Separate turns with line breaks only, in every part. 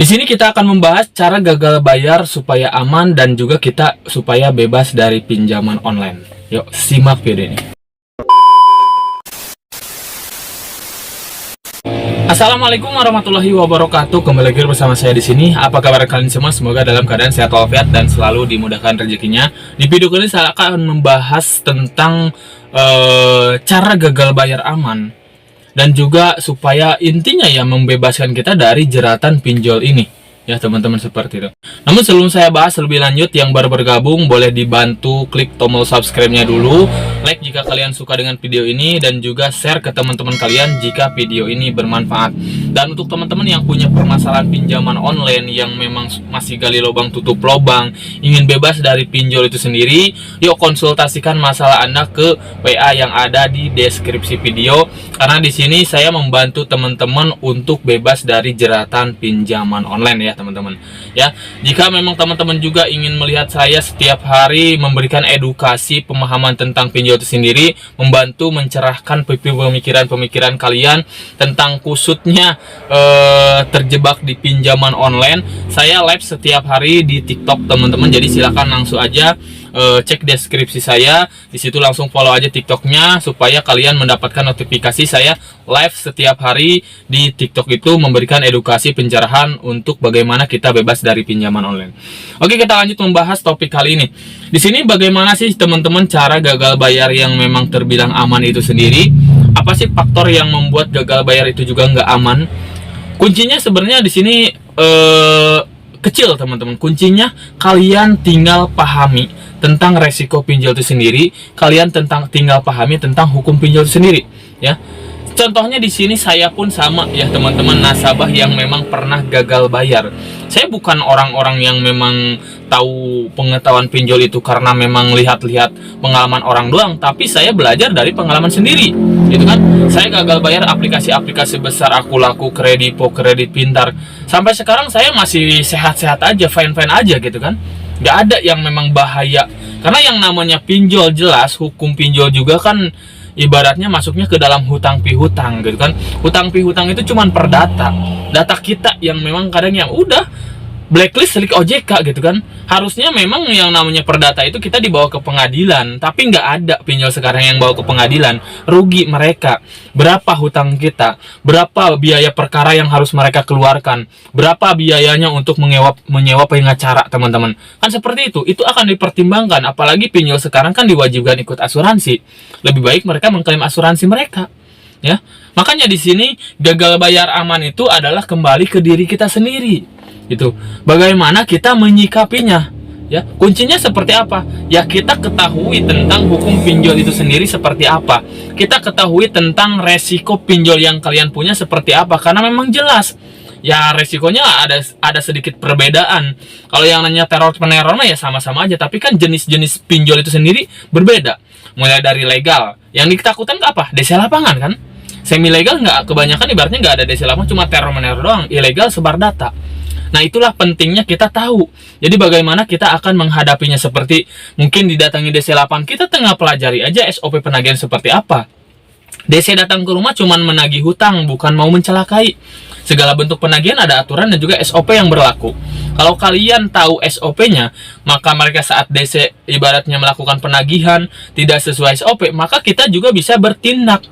Di sini kita akan membahas cara gagal bayar supaya aman dan juga kita supaya bebas dari pinjaman online. Yuk, simak video ini. Assalamualaikum warahmatullahi wabarakatuh. Kembali lagi bersama saya di sini. Apa kabar kalian semua? Semoga dalam keadaan sehat walafiat dan selalu dimudahkan rezekinya. Di video kali ini saya akan membahas tentang cara gagal bayar aman dan juga supaya intinya ya membebaskan kita dari jeratan pinjol ini. Ya teman-teman, seperti itu. Namun sebelum saya bahas lebih lanjut, yang baru bergabung boleh dibantu klik tombol subscribe-nya dulu, like jika kalian suka dengan video ini, dan juga share ke teman-teman kalian jika video ini bermanfaat. Dan untuk teman-teman yang punya permasalahan pinjaman online yang memang masih gali lubang tutup lubang, ingin bebas dari pinjol itu sendiri, yuk konsultasikan masalah Anda ke WA yang ada di deskripsi video, karena di sini saya membantu teman-teman untuk bebas dari jeratan pinjaman online ya teman-teman. Ya, jika memang teman-teman juga ingin melihat saya setiap hari memberikan edukasi pemahaman tentang pinjol itu sendiri, membantu mencerahkan pemikiran-pemikiran kalian tentang kusutnya terjebak di pinjaman online, saya live setiap hari di TikTok teman-teman. Jadi silakan langsung aja cek deskripsi saya, di situ langsung follow aja TikToknya supaya kalian mendapatkan notifikasi saya live setiap hari di TikTok itu memberikan edukasi pencerahan untuk bagaimana kita bebas dari pinjaman online. Oke, kita lanjut membahas topik kali ini. Di sini bagaimana sih teman-teman cara gagal bayar yang memang terbilang aman itu sendiri? Apa sih faktor yang membuat gagal bayar itu juga nggak aman? Kuncinya sebenarnya di sini kecil teman-teman. Kuncinya kalian tinggal pahami tentang resiko pinjol itu sendiri, kalian tinggal pahami tentang hukum pinjol itu sendiri ya. Contohnya di sini saya pun sama ya teman-teman, nasabah yang memang pernah gagal bayar. Saya bukan orang-orang yang memang tahu pengetahuan pinjol itu karena memang lihat-lihat pengalaman orang doang, tapi saya belajar dari pengalaman sendiri. Itu kan, saya gagal bayar aplikasi-aplikasi besar, Akulaku, Kredipo, Kredit Pintar. Sampai sekarang saya masih sehat-sehat aja, fine-fine aja gitu kan. Nggak ada yang memang bahaya. Karena yang namanya pinjol jelas, hukum pinjol juga kan ibaratnya masuknya ke dalam hutang pihutang gitu kan. Hutang pihutang itu cuman per data kita yang memang kadang yang udah blacklist selik OJK gitu kan. Harusnya memang yang namanya perdata itu kita dibawa ke pengadilan, tapi nggak ada pinjol sekarang yang bawa ke pengadilan. Rugi mereka, berapa hutang kita, berapa biaya perkara yang harus mereka keluarkan, berapa biayanya untuk menyewa pengacara teman-teman. Kan seperti itu akan dipertimbangkan. Apalagi pinjol sekarang kan diwajibkan ikut asuransi. Lebih baik mereka mengklaim asuransi mereka ya. Makanya di sini gagal bayar aman itu adalah kembali ke diri kita sendiri. Itu bagaimana kita menyikapinya ya. Kuncinya seperti apa ya, kita ketahui tentang hukum pinjol itu sendiri seperti apa, kita ketahui tentang resiko pinjol yang kalian punya seperti apa, karena memang jelas ya resikonya ada sedikit perbedaan. Kalau yang namanya teror peneror ya sama-sama aja, tapi kan jenis-jenis pinjol itu sendiri berbeda. Mulai dari legal, yang ditakutkan ke apa, DC lapangan kan. Semi legal nggak, kebanyakan ibaratnya nggak ada DC lapangan, cuma teror meneror doang. Ilegal sebar data. Nah, itulah pentingnya kita tahu. Jadi bagaimana kita akan menghadapinya, seperti mungkin didatangi DC lapangan, kita tengah pelajari aja SOP penagihan seperti apa. DC datang ke rumah cuman menagih hutang, bukan mau mencelakai. Segala bentuk penagihan ada aturan dan juga SOP yang berlaku. Kalau kalian tahu SOP-nya, maka mereka saat DC ibaratnya melakukan penagihan tidak sesuai SOP, maka kita juga bisa bertindak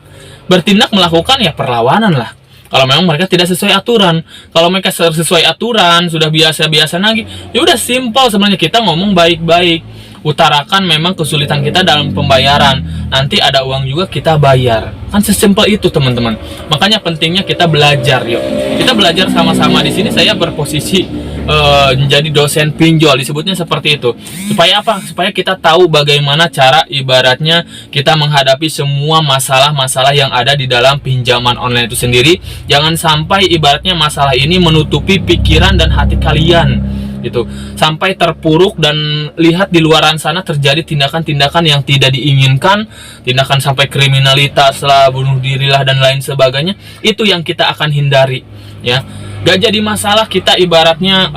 melakukan ya perlawanan lah. Kalau memang mereka tidak sesuai aturan. Kalau mereka sesuai aturan, sudah biasa-biasa nagih, ya udah simpel sebenarnya, kita ngomong baik-baik, utarakan memang kesulitan kita dalam pembayaran, nanti ada uang juga kita bayar. Kan sesimpel itu teman-teman. Makanya pentingnya kita belajar, yuk. Kita belajar sama-sama. Di sini saya berposisi menjadi dosen pinjol, disebutnya seperti itu. Supaya apa? Supaya kita tahu bagaimana cara ibaratnya kita menghadapi semua masalah-masalah yang ada di dalam pinjaman online itu sendiri. Jangan sampai ibaratnya masalah ini menutupi pikiran dan hati kalian gitu, sampai terpuruk dan lihat di luaran sana terjadi tindakan-tindakan yang tidak diinginkan, tindakan sampai kriminalitas lah, bunuh diri lah dan lain sebagainya. Itu yang kita akan hindari ya. Gak jadi masalah kita ibaratnya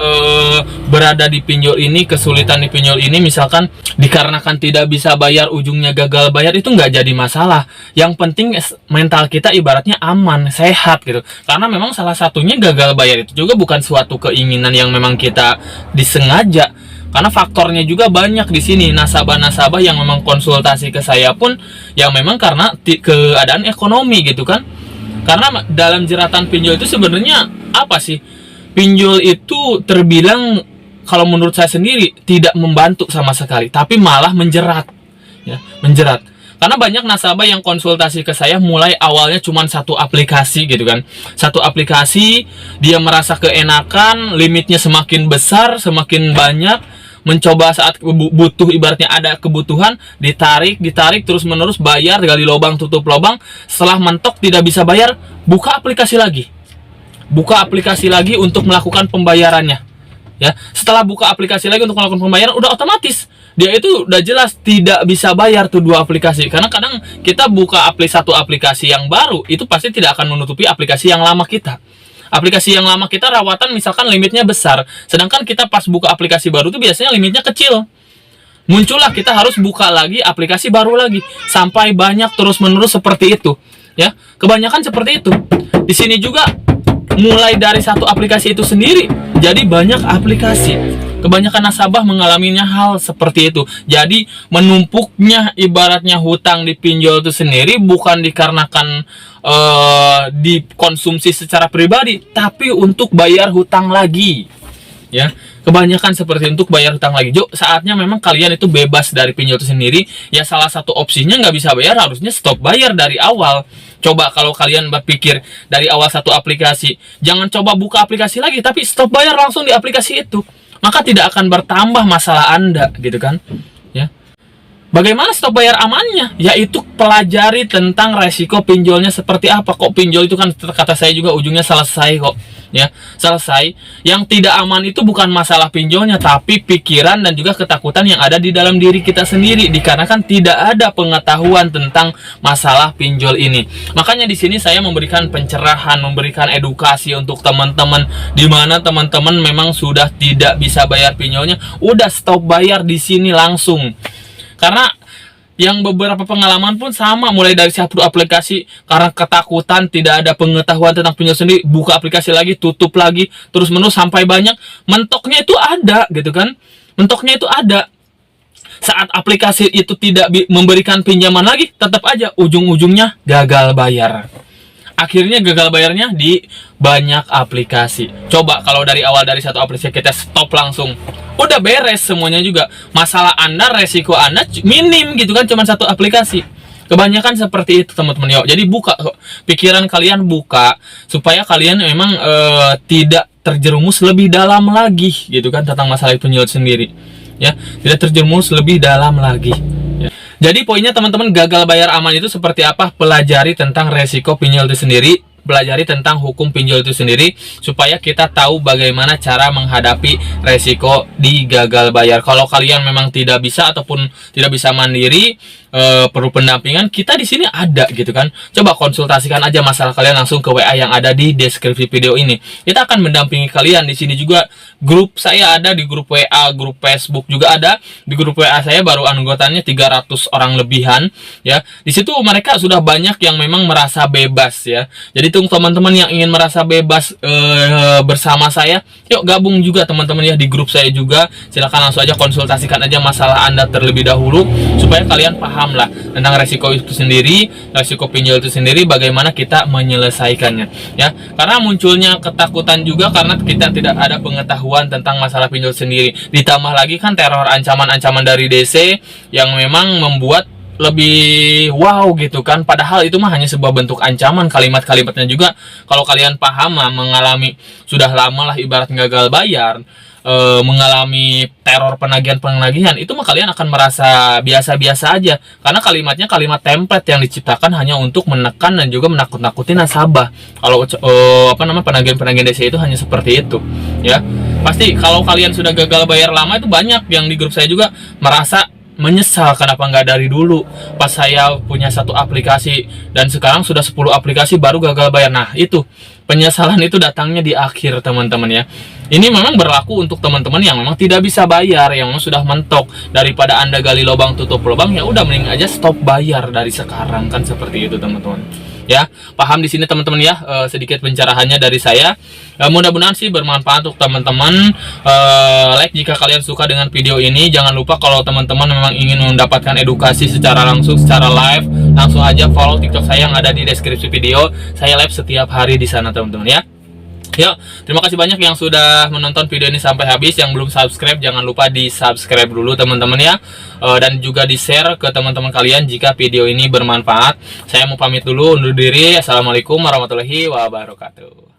berada di pinjol ini, kesulitan di pinjol ini, misalkan dikarenakan tidak bisa bayar, ujungnya gagal bayar, itu nggak jadi masalah. Yang penting mental kita ibaratnya aman, sehat gitu. Karena memang salah satunya gagal bayar itu juga bukan suatu keinginan yang memang kita disengaja. Karena faktornya juga banyak di sini, nasabah-nasabah yang memang konsultasi ke saya pun yang memang karena keadaan ekonomi gitu kan. Karena dalam jeratan pinjol itu sebenarnya apa sih? Pinjol itu terbilang kalau menurut saya sendiri tidak membantu sama sekali, tapi malah menjerat, ya, menjerat. Karena banyak nasabah yang konsultasi ke saya mulai awalnya cuma satu aplikasi gitu kan, satu aplikasi, dia merasa keenakan, limitnya semakin besar, semakin banyak, mencoba saat butuh, ibaratnya ada kebutuhan, ditarik terus menerus, bayar, gali lubang tutup lubang, setelah mentok tidak bisa bayar, buka aplikasi lagi untuk melakukan pembayarannya. Ya, setelah buka aplikasi lagi untuk melakukan pembayaran, udah otomatis dia itu udah jelas tidak bisa bayar tuh dua aplikasi. Karena kadang kita buka satu aplikasi yang baru, itu pasti tidak akan menutupi aplikasi yang lama kita. Aplikasi yang lama kita rawatan misalkan limitnya besar, sedangkan kita pas buka aplikasi baru tuh biasanya limitnya kecil. Muncullah kita harus buka lagi aplikasi baru lagi sampai banyak terus-menerus seperti itu, ya. Kebanyakan seperti itu. Di sini juga mulai dari satu aplikasi itu sendiri jadi banyak aplikasi. Kebanyakan nasabah mengalaminya hal seperti itu. Jadi menumpuknya ibaratnya hutang di pinjol itu sendiri bukan dikarenakan dikonsumsi secara pribadi, tapi untuk bayar hutang lagi. Ya, kebanyakan seperti untuk bayar hutang lagi. Saatnya memang kalian itu bebas dari pinjol itu sendiri. Ya, salah satu opsinya nggak bisa bayar, harusnya stop bayar dari awal. Coba kalau kalian berpikir dari awal satu aplikasi, jangan coba buka aplikasi lagi, tapi stop bayar langsung di aplikasi itu. Maka tidak akan bertambah masalah Anda, gitu kan? Ya. Bagaimana stop bayar amannya? Yaitu pelajari tentang resiko pinjolnya seperti apa. Kok pinjol itu kan kata saya juga ujungnya selesai kok. Ya, selesai. Yang tidak aman itu bukan masalah pinjolnya, tapi pikiran dan juga ketakutan yang ada di dalam diri kita sendiri, dikarenakan tidak ada pengetahuan tentang masalah pinjol ini. Makanya di sini saya memberikan pencerahan, memberikan edukasi untuk teman-teman, di mana teman-teman memang sudah tidak bisa bayar pinjolnya, udah stop bayar di sini langsung. Karena yang beberapa pengalaman pun sama, mulai dari satu aplikasi karena ketakutan, tidak ada pengetahuan tentang pinjol sendiri, buka aplikasi lagi, tutup lagi, terus menerus sampai banyak, mentoknya itu ada gitu kan, mentoknya itu ada. Saat aplikasi itu tidak memberikan pinjaman lagi, tetap aja ujung-ujungnya gagal bayar. Akhirnya gagal bayarnya di banyak aplikasi. Coba kalau dari awal dari satu aplikasi kita stop langsung, udah beres semuanya juga. Masalah Anda, resiko Anda minim gitu kan, cuma satu aplikasi. Kebanyakan seperti itu teman-teman. Yuk, jadi buka pikiran kalian, buka supaya kalian memang tidak terjerumus lebih dalam lagi gitu kan tentang masalah pinjol sendiri. Ya, tidak terjerumus lebih dalam lagi. Ya. Jadi poinnya teman-teman, gagal bayar aman itu seperti apa? Pelajari tentang resiko pinjol itu sendiri, pelajari tentang hukum pinjol itu sendiri, supaya kita tahu bagaimana cara menghadapi resiko di gagal bayar. Kalau kalian memang tidak bisa ataupun tidak bisa mandiri, perlu pendampingan, kita di sini ada gitu kan. Coba konsultasikan aja masalah kalian langsung ke WA yang ada di deskripsi video ini. Kita akan mendampingi kalian. Di sini juga grup saya ada, di grup WA, grup Facebook juga ada. Di grup WA saya baru anggotanya 300 orang lebihan ya. Di situ mereka sudah banyak yang memang merasa bebas ya. Jadi untuk teman-teman yang ingin merasa bebas bersama saya, yuk gabung juga teman-teman ya di grup saya juga. Silahkan langsung aja konsultasikan aja masalah Anda terlebih dahulu, supaya kalian paham lah tentang resiko itu sendiri, resiko pinjol itu sendiri, bagaimana kita menyelesaikannya ya. Karena munculnya ketakutan juga karena kita tidak ada pengetahuan tentang masalah pinjol sendiri. Ditambah lagi kan teror ancaman-ancaman dari DC yang memang membuat lebih wow gitu kan, padahal itu mah hanya sebuah bentuk ancaman. Kalimat-kalimatnya juga kalau kalian paham, mengalami sudah lama lah ibarat gagal bayar, mengalami teror penagihan itu mah kalian akan merasa biasa-biasa aja, karena kalimatnya kalimat template yang diciptakan hanya untuk menekan dan juga menakut-nakuti nasabah. Kalau penagihan DC itu hanya seperti itu ya. Pasti kalau kalian sudah gagal bayar lama, itu banyak yang di grup saya juga merasa menyesal kenapa nggak dari dulu pas saya punya satu aplikasi dan sekarang sudah 10 aplikasi baru gagal bayar. Nah, itu penyesalan itu datangnya di akhir, teman-teman ya. Ini memang berlaku untuk teman-teman yang memang tidak bisa bayar, yang memang sudah mentok. Daripada Anda gali lubang tutup lubang, ya udah mending aja stop bayar dari sekarang, kan seperti itu teman-teman. Ya, paham di sini teman-teman ya, sedikit pencerahannya dari saya. Mudah-mudahan sih bermanfaat untuk teman-teman. Like jika kalian suka dengan video ini. Jangan lupa kalau teman-teman memang ingin mendapatkan edukasi secara langsung, secara live, langsung aja follow TikTok saya yang ada di deskripsi video. Saya live setiap hari di sana teman-teman ya. Yuk, terima kasih banyak yang sudah menonton video ini sampai habis. Yang belum subscribe, jangan lupa di subscribe dulu teman-teman ya. Dan juga di share ke teman-teman kalian jika video ini bermanfaat. Saya mau pamit dulu, undur diri. Assalamualaikum warahmatullahi wabarakatuh.